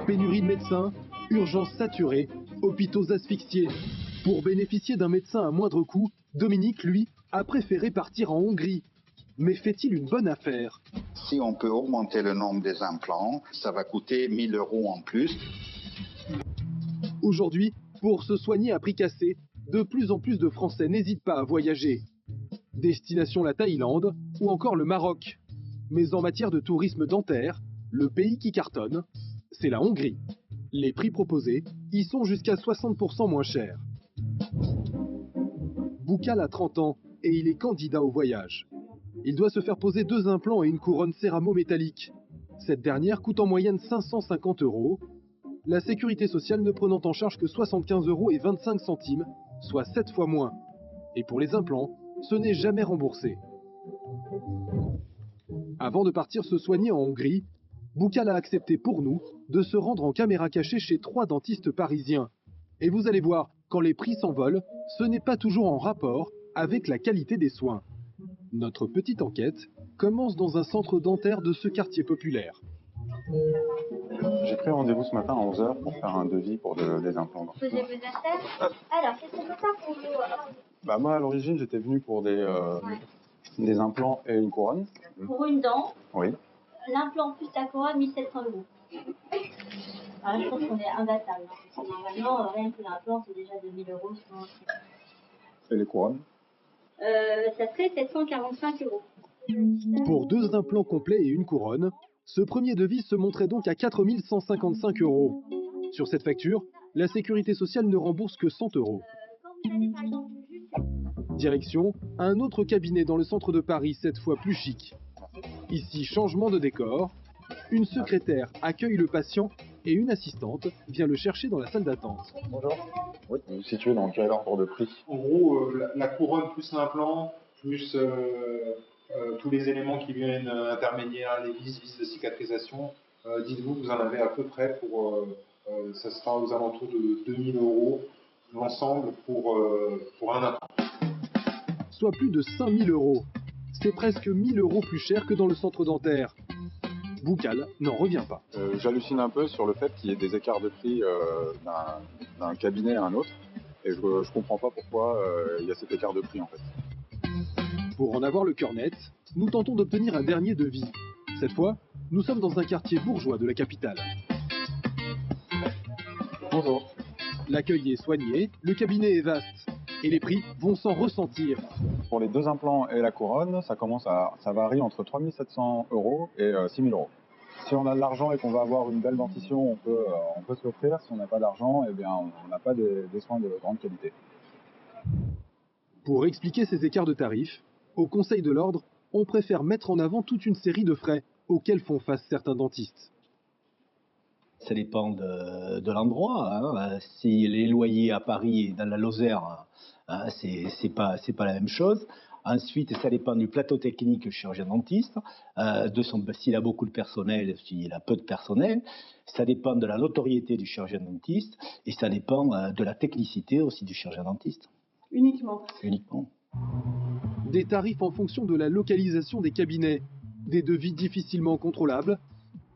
Pénurie de médecins, urgences saturées, hôpitaux asphyxiés. Pour bénéficier d'un médecin à moindre coût, Dominique, lui, a préféré partir en Hongrie. Mais fait-il une bonne affaire? Si on peut augmenter le nombre des implants, ça va coûter 1 000 € en plus. Aujourd'hui, pour se soigner à prix cassé, de plus en plus de Français n'hésitent pas à voyager. Destination la Thaïlande ou encore le Maroc. Mais en matière de tourisme dentaire, le pays qui cartonne, c'est la Hongrie. Les prix proposés y sont jusqu'à 60% moins chers. Boukal a 30 ans et il est candidat au voyage. Il doit se faire poser 2 implants et une couronne céramo-métallique. Cette dernière coûte en moyenne 550 €, la sécurité sociale ne prenant en charge que 75,25 €, soit 7 fois moins. Et pour les implants, ce n'est jamais remboursé. Avant de partir se soigner en Hongrie, Boukal a accepté pour nous de se rendre en caméra cachée chez 3 dentistes parisiens. Et vous allez voir, quand les prix s'envolent, ce n'est pas toujours en rapport avec la qualité des soins. Notre petite enquête commence dans un centre dentaire de ce quartier populaire. J'ai pris rendez-vous ce matin à 11 h pour faire un devis pour des implants. Vous avez besoin de faire? Alors, qu'est-ce qu'on peut faire pour vous? Moi, à l'origine, j'étais venu pour des implants et une couronne. Pour une dent, Oui. l'implant plus la couronne, 1 700 €. Alors, je pense qu'on est imbattable. Parce que normalement, rien que l'implant, c'est déjà 2 000 €. Et les couronnes? Ça serait 745 €. Pour 2 implants complets et une couronne, ce premier devis se montrait donc à 4 155 €. Sur cette facture, la sécurité sociale ne rembourse que 100 €. Quand vous allez par exemple juste... Direction un autre cabinet dans le centre de Paris, cette fois plus chic. Ici, changement de décor. Une secrétaire accueille le patient et une assistante vient le chercher dans la salle d'attente. Bonjour. Oui, vous vous situez dans quel ordre de prix? En gros, la couronne plus l'implant, plus tous les éléments qui viennent intermédiaires, les vis de cicatrisation, dites-vous que vous en avez à peu près pour, ça sera aux alentours de 2 000 € l'ensemble pour un implant. Soit plus de 5 000 €. C'est presque 1 000 € plus cher que dans le centre dentaire. Boukal n'en revient pas. J'hallucine un peu sur le fait qu'il y ait des écarts de prix d'un cabinet à un autre. Et je ne comprends pas pourquoi il y a cet écart de prix en fait. Pour en avoir le cœur net, nous tentons d'obtenir un dernier devis. Cette fois, nous sommes dans un quartier bourgeois de la capitale. Bonjour. L'accueil est soigné, le cabinet est vaste. Et les prix vont s'en ressentir. Pour les 2 implants et la couronne, ça varie entre 3 700 € et 6 000 €. Si on a de l'argent et qu'on va avoir une belle dentition, on peut se l'offrir. Si on n'a pas d'argent, eh bien, on n'a pas des soins de grande qualité. Pour expliquer ces écarts de tarifs, au Conseil de l'Ordre, on préfère mettre en avant toute une série de frais auxquels font face certains dentistes. Ça dépend de l'endroit. Hein. Si les loyers à Paris et dans la Lozère, hein, c'est pas la même chose. Ensuite, ça dépend du plateau technique du chirurgien dentiste, s'il a beaucoup de personnel, s'il a peu de personnel. Ça dépend de la notoriété du chirurgien dentiste et ça dépend de la technicité aussi du chirurgien dentiste. Uniquement. Uniquement. Des tarifs en fonction de la localisation des cabinets, des devis difficilement contrôlables.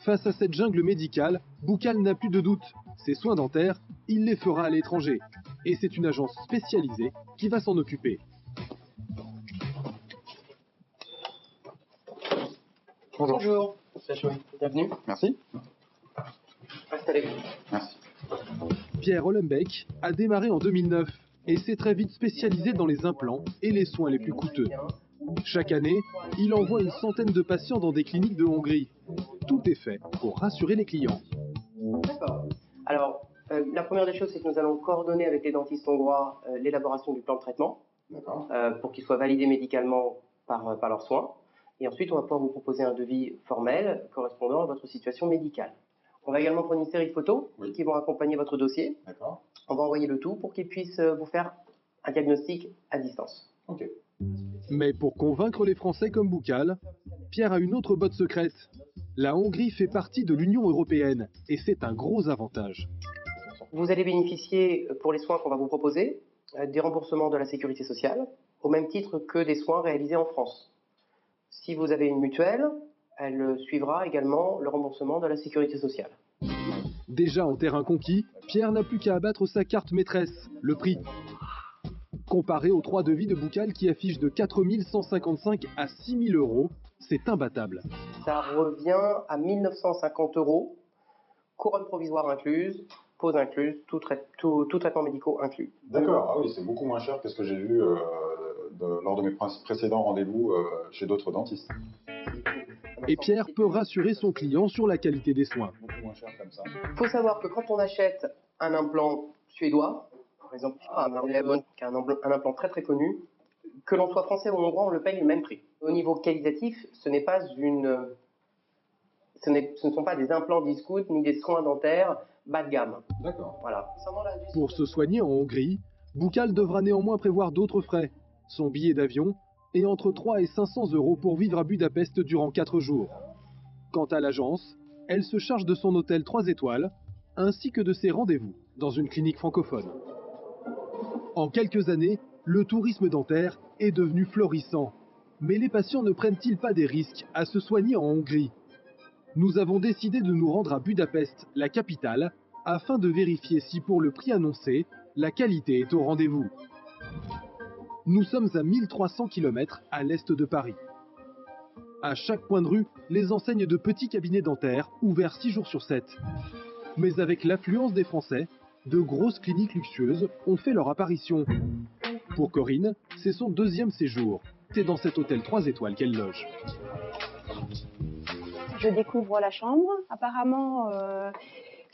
Face à cette jungle médicale, Boukal n'a plus de doute. Ses soins dentaires, il les fera à l'étranger. Et c'est une agence spécialisée qui va s'en occuper. Bonjour. Bienvenue. Merci. Installez-vous. Merci. Pierre Hollenbeck a démarré en 2009 et s'est très vite spécialisé dans les implants et les soins les plus coûteux. Chaque année, il envoie une centaine de patients dans des cliniques de Hongrie. Tout est fait pour rassurer les clients. D'accord. Alors, la première des choses, c'est que nous allons coordonner avec les dentistes hongrois l'élaboration du plan de traitement pour qu'il soit validé médicalement par leurs soins. Et ensuite, on va pouvoir vous proposer un devis formel correspondant à votre situation médicale. On va également prendre une série de photos qui vont accompagner votre dossier. D'accord. On va envoyer le tout pour qu'ils puissent vous faire un diagnostic à distance. Ok. Mais pour convaincre les Français comme Boukal, Pierre a une autre botte secrète. La Hongrie fait partie de l'Union européenne et c'est un gros avantage. Vous allez bénéficier, pour les soins qu'on va vous proposer, des remboursements de la sécurité sociale, au même titre que des soins réalisés en France. Si vous avez une mutuelle, elle suivra également le remboursement de la sécurité sociale. Déjà en terrain conquis, Pierre n'a plus qu'à abattre sa carte maîtresse, le prix. Comparé aux 3 devis de Boucal qui affichent de 4 155 à 6 000 euros, c'est imbattable. Ça revient à 1 950 euros, couronne provisoire incluse, pause incluse, tout traitement médicaux inclus. D'accord, ah oui, c'est beaucoup moins cher que ce que j'ai vu lors de mes précédents rendez-vous chez d'autres dentistes. Et Pierre peut rassurer son client sur la qualité des soins. Beaucoup moins cher comme ça. Il faut savoir que quand on achète un implant suédois, par exemple un implant très très connu, que l'on soit français ou hongrois, on le paye le même prix. Au niveau qualitatif, ce ne sont pas des implants discount ni des soins dentaires bas de gamme. D'accord. Voilà. Pour se soigner en Hongrie, Boucal devra néanmoins prévoir d'autres frais, son billet d'avion et entre 3 et 500 euros pour vivre à Budapest durant 4 jours. Quant à l'agence, elle se charge de son hôtel 3 étoiles ainsi que de ses rendez-vous dans une clinique francophone. En quelques années, le tourisme dentaire est devenu florissant. Mais les patients ne prennent-ils pas des risques à se soigner en Hongrie? Nous avons décidé de nous rendre à Budapest, la capitale, afin de vérifier si pour le prix annoncé, la qualité est au rendez-vous. Nous sommes à 1300 km à l'est de Paris. À chaque coin de rue, les enseignes de petits cabinets dentaires ouverts 6 jours sur 7. Mais avec l'affluence des Français, de grosses cliniques luxueuses ont fait leur apparition. Pour Corinne, c'est son 2e séjour. C'est dans cet hôtel 3 étoiles qu'elle loge. Je découvre la chambre. Apparemment,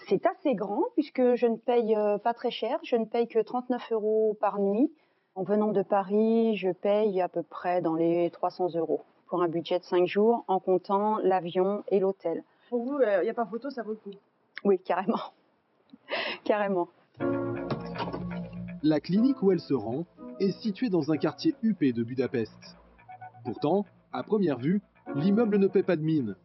c'est assez grand puisque je ne paye pas très cher. Je ne paye que 39 euros par nuit. En venant de Paris, je paye à peu près dans les 300 euros pour un budget de 5 jours en comptant l'avion et l'hôtel. Pour vous, il n'y a pas photo, ça vaut le coup? Oui, carrément. Carrément. La clinique où elle se rend est située dans un quartier huppé de Budapest. Pourtant, à première vue, l'immeuble ne paie pas de mine.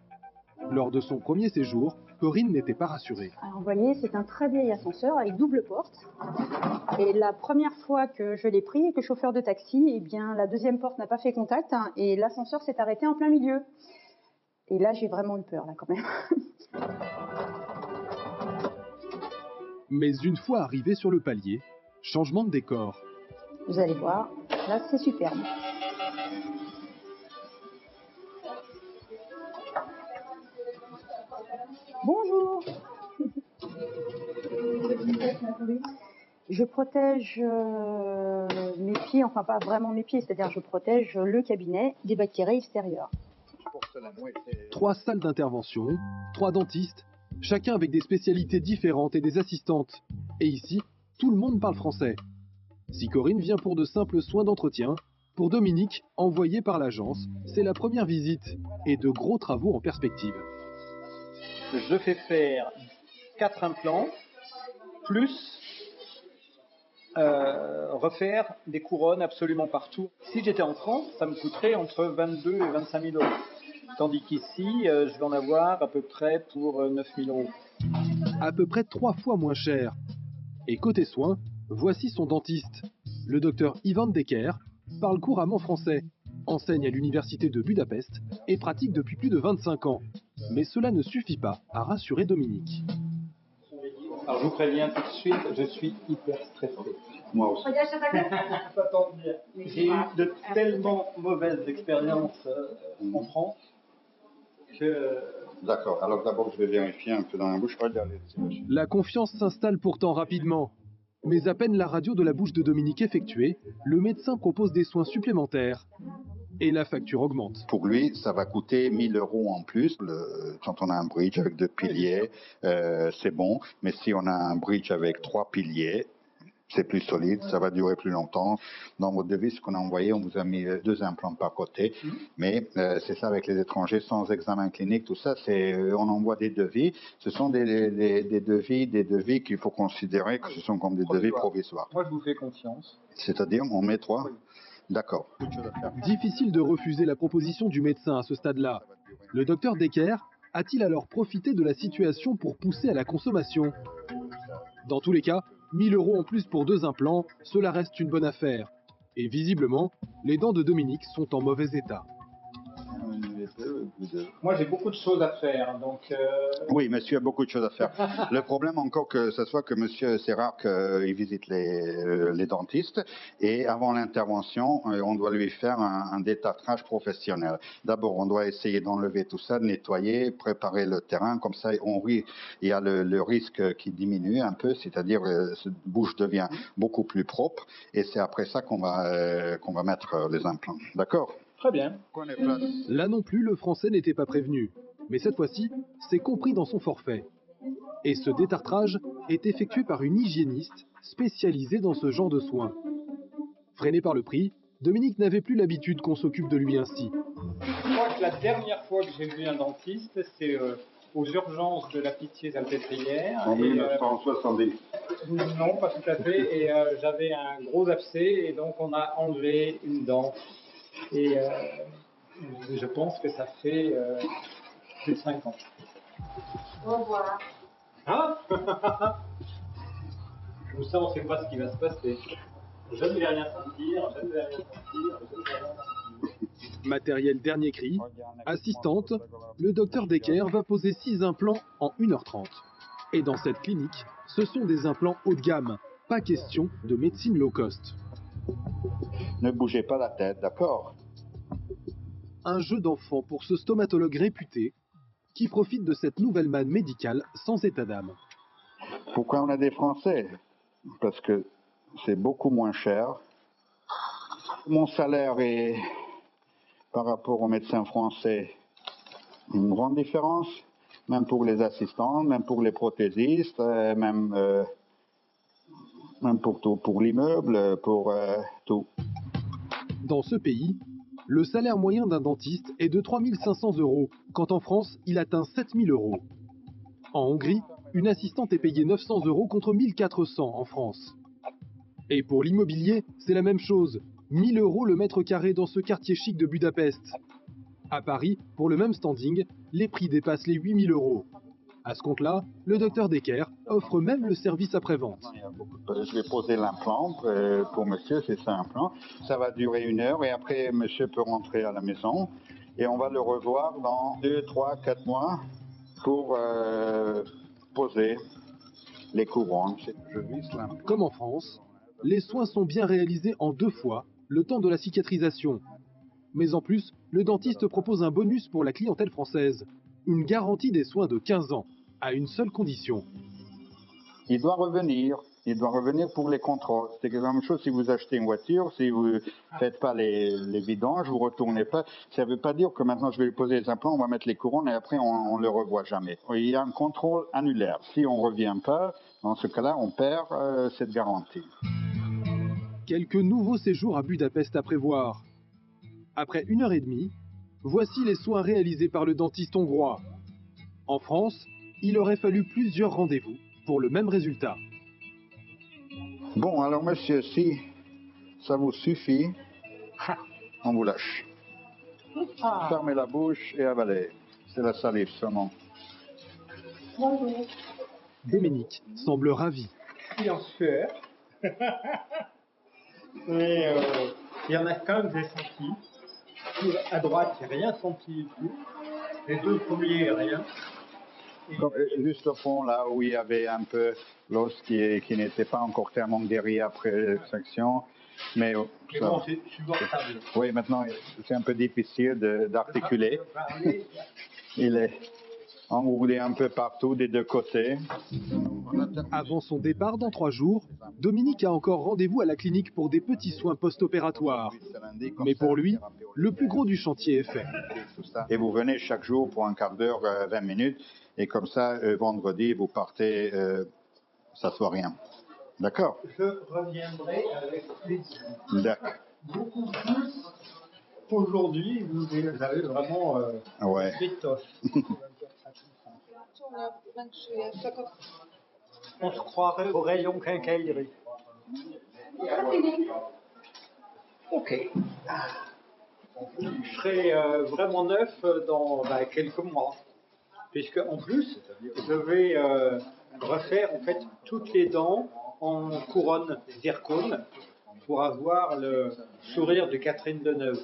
Lors de son premier séjour, Corinne n'était pas rassurée. Alors vous voyez, c'est un très vieil ascenseur avec double porte. Et la première fois que je l'ai pris avec le chauffeur de taxi, eh bien la deuxième porte n'a pas fait contact et l'ascenseur s'est arrêté en plein milieu. Et là, j'ai vraiment eu peur, là, quand même. Mais une fois arrivé sur le palier, changement de décor. Vous allez voir, là, c'est superbe. Bonjour. Je protège mes pieds, enfin pas vraiment mes pieds, c'est-à-dire je protège le cabinet des bactéries extérieures. 3 salles d'intervention, 3 dentistes, chacun avec des spécialités différentes et des assistantes. Et ici, tout le monde parle français. Si Corinne vient pour de simples soins d'entretien, pour Dominique, envoyé par l'agence, c'est la première visite et de gros travaux en perspective. Je fais faire 4 implants, plus refaire des couronnes absolument partout. Si j'étais en France, ça me coûterait entre 22 et 25 000 euros. Tandis qu'ici, je vais en avoir à peu près pour 9 000 euros. À peu près 3 fois moins cher. Et côté soins, voici son dentiste. Le docteur Ivan Decker parle couramment français, enseigne à l'université de Budapest et pratique depuis plus de 25 ans. Mais cela ne suffit pas à rassurer Dominique. Alors je vous préviens tout de suite, je suis hyper stressé. Moi aussi. J'ai eu de tellement mauvaises expériences en France que... D'accord, alors d'abord je vais vérifier un peu dans la bouche. La confiance s'installe pourtant rapidement. Mais à peine la radio de la bouche de Dominique effectuée, le médecin propose des soins supplémentaires. Et la facture augmente. Pour lui, ça va coûter 1 000 euros en plus. Quand on a un bridge avec 2 piliers, c'est bon. Mais si on a un bridge avec 3 piliers, c'est plus solide, ça va durer plus longtemps. Dans votre devis, ce qu'on a envoyé, on vous a mis 2 implants par côté. Mais c'est ça avec les étrangers, sans examen clinique, tout ça, on envoie des devis. Ce sont des devis qu'il faut considérer que ce sont comme des devis provisoires. Moi, je vous fais confiance. C'est-à-dire, on met 3 ? D'accord. Difficile de refuser la proposition du médecin à ce stade-là. Le docteur Decker a-t-il alors profité de la situation pour pousser à la consommation? Dans tous les cas, 1 000 euros en plus pour 2 implants, cela reste une bonne affaire. Et visiblement, les dents de Dominique sont en mauvais état. Moi, j'ai beaucoup de choses à faire, donc... Oui, monsieur a beaucoup de choses à faire. Le problème encore que ce soit que monsieur, c'est rare qu'il visite les dentistes, et avant l'intervention, on doit lui faire un détartrage professionnel. D'abord, on doit essayer d'enlever tout ça, de nettoyer, préparer le terrain, comme ça, il y a le risque qui diminue un peu, c'est-à-dire cette bouche devient beaucoup plus propre, et c'est après ça qu'on va mettre les implants. D'accord? Très bien. Là non plus, le français n'était pas prévenu. Mais cette fois-ci, c'est compris dans son forfait. Et ce détartrage est effectué par une hygiéniste spécialisée dans ce genre de soins. Freiné par le prix, Dominique n'avait plus l'habitude qu'on s'occupe de lui ainsi. Je crois que la dernière fois que j'ai vu un dentiste, c'est aux urgences de la Pitié-Salpêtrière. En 1970. Non, pas tout à fait. Et j'avais un gros abcès, et donc on a enlevé une dent. Et je pense que ça fait plus de 5 ans. Au revoir. Hein? Comme ça, on ne sait pas ce qui va se passer. Je ne vais rien sentir, je ne vais rien sentir, je ne vais rien sentir. Matériel dernier cri, assistante, le docteur Decker va poser 6 implants en 1h30. Et dans cette clinique, ce sont des implants haut de gamme, pas question de médecine low cost. Ne bougez pas la tête, d'accord? Un jeu d'enfant pour ce stomatologue réputé qui profite de cette nouvelle manne médicale sans état d'âme. Pourquoi on a des Français? Parce que c'est beaucoup moins cher. Mon salaire est, par rapport aux médecins français, une grande différence, même pour les assistants, même pour les prothésistes, même pour tout, pour l'immeuble, pour tout. Dans ce pays, le salaire moyen d'un dentiste est de 3 500 €, quand en France, il atteint 7 000 €. En Hongrie, une assistante est payée 900 € contre 1 400 en France. Et pour l'immobilier, c'est la même chose. 1 000 € le mètre carré dans ce quartier chic de Budapest. À Paris, pour le même standing, les prix dépassent les 8 000 €. À ce compte-là, le docteur Decker offre même le service après-vente. Je vais poser l'implant pour monsieur, c'est ça, implant. Ça va durer 1 heure et après monsieur peut rentrer à la maison et on va le revoir dans 2, 3, 4 mois pour poser les couronnes. Comme en France, les soins sont bien réalisés en 2 fois, le temps de la cicatrisation. Mais en plus, le dentiste propose un bonus pour la clientèle française. Une garantie des soins de 15 ans, à une seule condition. Il doit revenir pour les contrôles. C'est la même chose si vous achetez une voiture, si vous ne faites pas les vidanges, vous ne retournez pas. Ça ne veut pas dire que maintenant je vais lui poser les implants, on va mettre les couronnes et après on ne le revoit jamais. Il y a un contrôle annulaire. Si on ne revient pas, dans ce cas-là, on perd cette garantie. Quelques nouveaux séjours à Budapest à prévoir. Après 1h30, voici les soins réalisés par le dentiste hongrois. En France, il aurait fallu plusieurs rendez-vous pour le même résultat. Bon, alors monsieur, si ça vous suffit, on vous lâche. Fermez la bouche et avalez. C'est la salive seulement. Bonjour. Dominique semble ravi. Je suis en sueur. Mais il y en a qu'un que j'ai senti. À droite, j'ai rien senti du tout. Les 2 premiers, rien. Juste au fond, là où il y avait un peu l'os qui n'était pas encore tellement guéri après l'extraction. Mais c'est bon, c'est supportable. Oui, maintenant, c'est un peu difficile d'articuler. Il est enroulé un peu partout, des 2 côtés. Avant son départ dans 3 jours, Dominique a encore rendez-vous à la clinique pour des petits soins post-opératoires. Mais pour lui, le plus gros du chantier est fait. Et vous venez chaque jour pour un quart d'heure, 20 minutes, et comme ça, vendredi, vous partez, ça soit rien. D'accord? Je reviendrai avec plaisir. D'accord. Beaucoup plus. Aujourd'hui, vous avez vraiment l'étoffe. On se croirait au rayon quincaillerie. Ok. Je serai vraiment neuf dans quelques mois. Puisque en plus, je vais refaire en fait toutes les dents en couronne zircone pour avoir le sourire de Catherine Deneuve.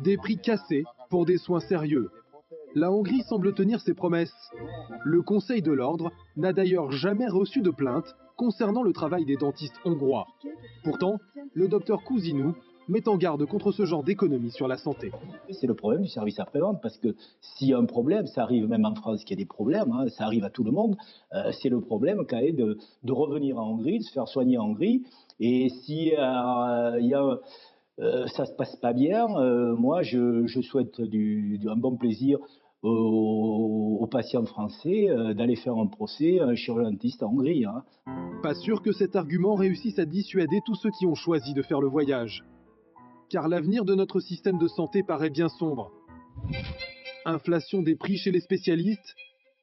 Des prix cassés pour des soins sérieux. La Hongrie semble tenir ses promesses. Le Conseil de l'Ordre n'a d'ailleurs jamais reçu de plainte concernant le travail des dentistes hongrois. Pourtant, le docteur Cousinou met en garde contre ce genre d'économie sur la santé. C'est le problème du service après-vente, parce que s'il y a un problème, ça arrive même en France qu'il y a des problèmes, hein, ça arrive à tout le monde, c'est le problème quand même de revenir en Hongrie, de se faire soigner en Hongrie, et si ça se passe pas bien, moi je souhaite un bon plaisir aux patients français d'aller faire un procès à un chirurgien dentiste en Hongrie. Hein. Pas sûr que cet argument réussisse à dissuader tous ceux qui ont choisi de faire le voyage. Car l'avenir de notre système de santé paraît bien sombre. Inflation des prix chez les spécialistes,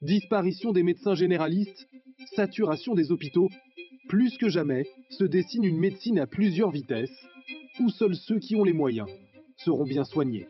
disparition des médecins généralistes, saturation des hôpitaux. Plus que jamais, se dessine une médecine à plusieurs vitesses, où seuls ceux qui ont les moyens seront bien soignés.